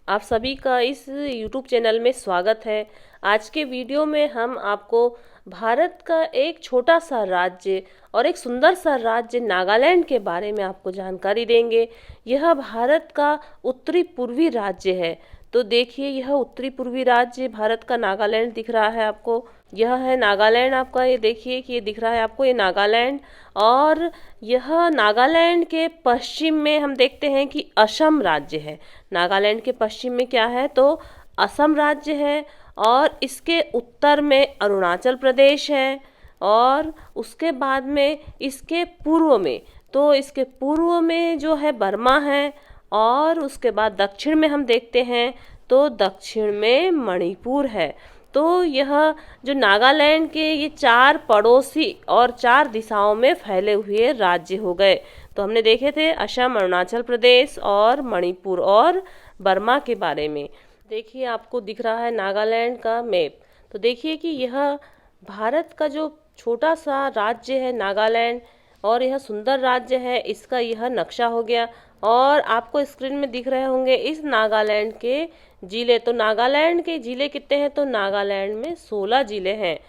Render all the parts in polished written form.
आप सभी का इस YouTube चैनल में स्वागत है। आज के वीडियो में हम आपको भारत का एक छोटा सा राज्य और एक सुंदर सा राज्य नागालैंड के बारे में आपको जानकारी देंगे। यह भारत का उत्तरी पूर्वी राज्य है। तो देखिए, यह उत्तरी पूर्वी राज्य भारत का नागालैंड दिख रहा है आपको। यह है नागालैंड आपका। ये देखिए कि ये दिख रहा है आपको, ये नागालैंड। और यह नागालैंड के पश्चिम में हम देखते हैं कि असम राज्य है। नागालैंड के पश्चिम में क्या है तो असम राज्य है, और इसके उत्तर में अरुणाचल प्रदेश है, और उसके बाद में इसके पूर्व में, तो इसके पूर्व में जो है बर्मा है, और उसके बाद दक्षिण में हम देखते हैं तो दक्षिण में मणिपुर है। तो यह जो नागालैंड के ये 4 पड़ोसी और 4 दिशाओं में फैले हुए राज्य हो गए। तो हमने देखे थे असम, अरुणाचल प्रदेश और मणिपुर और बर्मा के बारे में। देखिए, आपको दिख रहा है नागालैंड का मैप। तो देखिए कि यह भारत का जो छोटा सा राज्य है नागालैंड, और यह सुंदर राज्य है, इसका यह नक्शा हो गया। और आपको स्क्रीन में दिख रहे होंगे इस नागालैंड के जिले। तो नागालैंड के जिले कितने हैं तो नागालैंड में 16 जिले हैं।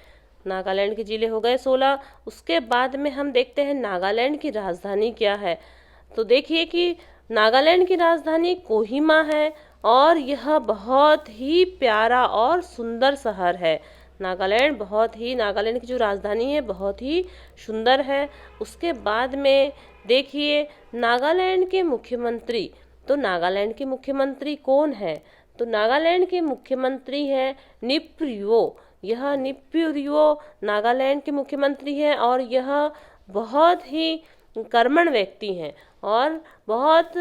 नागालैंड के जिले हो गए 16। उसके बाद में हम देखते हैं नागालैंड की राजधानी क्या है। तो देखिए कि नागालैंड की राजधानी कोहिमा है, और यह बहुत ही प्यारा और सुंदर शहर है। नागालैंड की जो राजधानी है बहुत ही सुंदर है। उसके बाद में देखिए नागालैंड के मुख्यमंत्री। तो नागालैंड के मुख्यमंत्री कौन है तो नागालैंड के मुख्यमंत्री है निफ्रियो। यह निफ्रियो नागालैंड के मुख्यमंत्री हैं, और यह बहुत ही कर्मठ व्यक्ति हैं और बहुत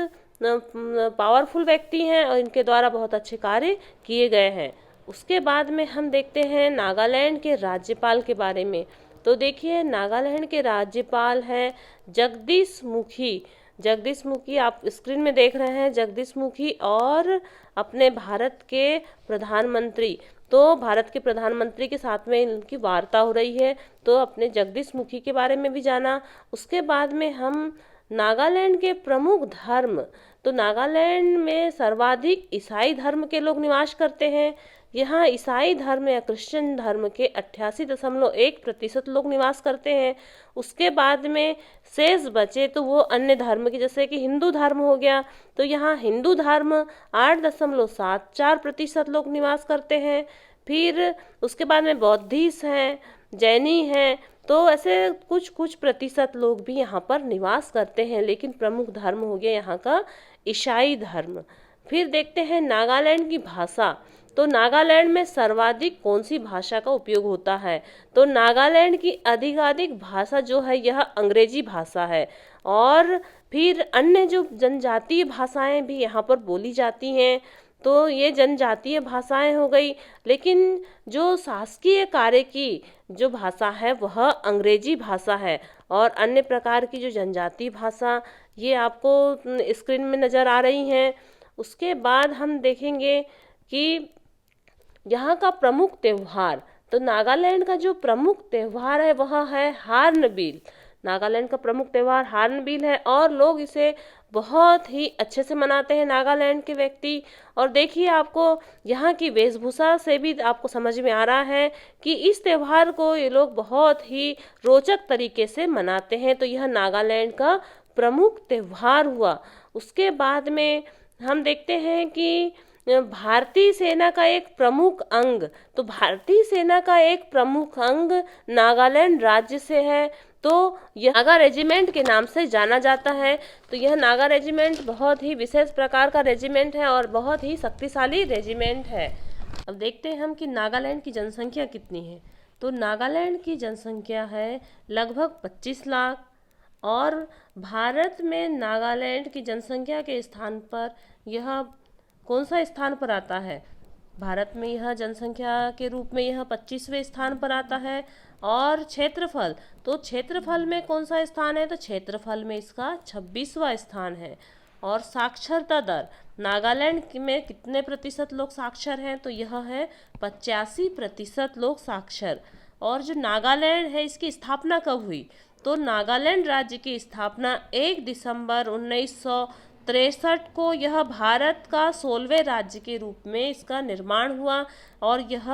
पावरफुल व्यक्ति हैं, और इनके द्वारा बहुत अच्छे कार्य किए गए हैं। उसके बाद में हम देखते हैं नागालैंड के राज्यपाल के बारे में। तो देखिए, नागालैंड के राज्यपाल हैं जगदीश मुखी। जगदीश मुखी आप स्क्रीन में देख रहे हैं, जगदीश मुखी। और अपने भारत के प्रधानमंत्री, तो भारत के प्रधानमंत्री के साथ में इनकी वार्ता हो रही है। तो अपने जगदीश मुखी के बारे में भी जाना। उसके बाद में हम नागालैंड के प्रमुख धर्म। तो नागालैंड में सर्वाधिक ईसाई धर्म के लोग निवास करते हैं। यहाँ ईसाई धर्म या क्रिश्चियन धर्म के 88.1% लोग निवास करते हैं। उसके बाद में शेष बचे तो वो अन्य धर्म के, जैसे कि हिंदू धर्म हो गया। तो यहाँ हिंदू धर्म 8.74% लोग निवास करते हैं। फिर उसके बाद में बौद्धिस्ट हैं, जैनी हैं। तो ऐसे कुछ कुछ प्रतिशत लोग भी यहाँ पर निवास करते हैं, लेकिन प्रमुख धर्म हो गया यहाँ का ईसाई धर्म। फिर देखते हैं नागालैंड की भाषा। तो नागालैंड में सर्वाधिक कौन सी भाषा का उपयोग होता है तो नागालैंड की आधिकारिक भाषा जो है यह अंग्रेजी भाषा है। और फिर अन्य जो जनजातीय भाषाएं भी यहाँ पर बोली जाती हैं। तो ये जनजातीय भाषाएं हो गई, लेकिन जो शासकीय कार्य की जो भाषा है वह अंग्रेजी भाषा है। और अन्य प्रकार की जो जनजातीय भाषा ये आपको स्क्रीन में नज़र आ रही हैं। उसके बाद हम देखेंगे कि यहाँ का प्रमुख त्यौहार। तो नागालैंड का जो प्रमुख त्यौहार है वह है हार्नबिल। नागालैंड का प्रमुख त्यौहार हार्नबिल है, और लोग इसे बहुत ही अच्छे से मनाते हैं नागालैंड के व्यक्ति। और देखिए, आपको यहाँ की वेशभूषा से भी आपको समझ में आ रहा है कि इस त्यौहार को ये लोग बहुत ही रोचक तरीके से मनाते हैं। तो यह नागालैंड का प्रमुख त्यौहार हुआ। उसके बाद में हम देखते हैं कि भारतीय सेना का एक प्रमुख अंग। तो भारतीय सेना का एक प्रमुख अंग नागालैंड राज्य से है। तो यह नागा रेजिमेंट के नाम से जाना जाता है। तो यह नागा रेजिमेंट बहुत ही विशेष प्रकार का रेजिमेंट है और बहुत ही शक्तिशाली रेजिमेंट है। अब देखते हैं हम कि नागालैंड की जनसंख्या कितनी है। तो नागालैंड की जनसंख्या है लगभग 25 लाख। और भारत में नागालैंड की जनसंख्या के स्थान पर यह कौन सा स्थान पर आता है। भारत में यह जनसंख्या के रूप में यह 25वें स्थान पर आता है। और क्षेत्रफल, तो क्षेत्रफल में कौन सा स्थान है तो क्षेत्रफल में इसका 26वां स्थान है। और साक्षरता दर, नागालैंड में कितने प्रतिशत लोग साक्षर हैं तो यह है 85% लोग साक्षर। और जो नागालैंड है इसकी स्थापना कब हुई तो नागालैंड राज्य की स्थापना 1 दिसंबर 1963 को यह भारत का 16वें राज्य के रूप में इसका निर्माण हुआ और यह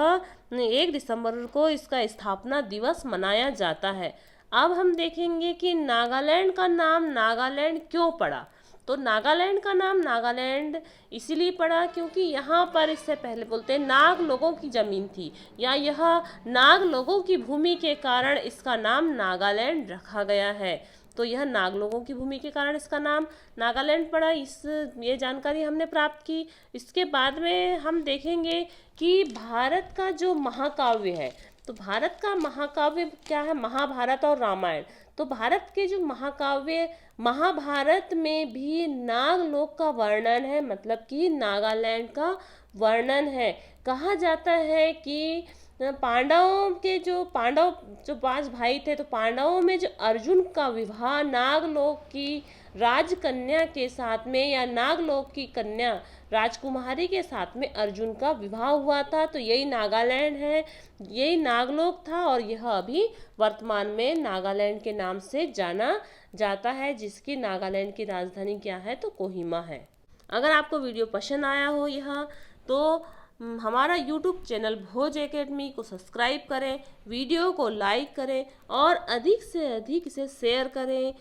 1 दिसंबर को इसका स्थापना दिवस मनाया जाता है। अब हम देखेंगे कि नागालैंड का नाम नागालैंड क्यों पड़ा। तो नागालैंड का नाम नागालैंड इसीलिए पड़ा क्योंकि यहाँ पर इससे पहले बोलते हैं नाग लोगों की ज़मीन थी, या यह नाग लोगों की भूमि के कारण इसका नाम नागालैंड रखा गया है। तो यह नाग लोगों की भूमि के कारण इसका नाम नागालैंड पड़ा। ये जानकारी हमने प्राप्त की। इसके बाद में हम देखेंगे कि भारत का जो महाकाव्य है, तो भारत का महाकाव्य क्या है, महाभारत और रामायण। तो भारत के जो महाकाव्य महाभारत में भी नागलोक का वर्णन है, मतलब कि नागालैंड का वर्णन है। कहा जाता है कि पांडव जो 5 भाई थे, तो पांडवों में जो अर्जुन का विवाह नागलोक की राजकन्या के साथ में, या नागलोक की कन्या राजकुमारी के साथ में अर्जुन का विवाह हुआ था। तो यही नागालैंड है, यही नागलोक था, और यह अभी वर्तमान में नागालैंड के नाम से जाना जाता है, जिसकी नागालैंड की राजधानी क्या है, तो कोहिमा है। अगर आपको वीडियो पसंद आया हो यह, तो हमारा YouTube चैनल भोज एकेडमी को सब्सक्राइब करें, वीडियो को लाइक करें और अधिक से अधिक इसे शेयर करें।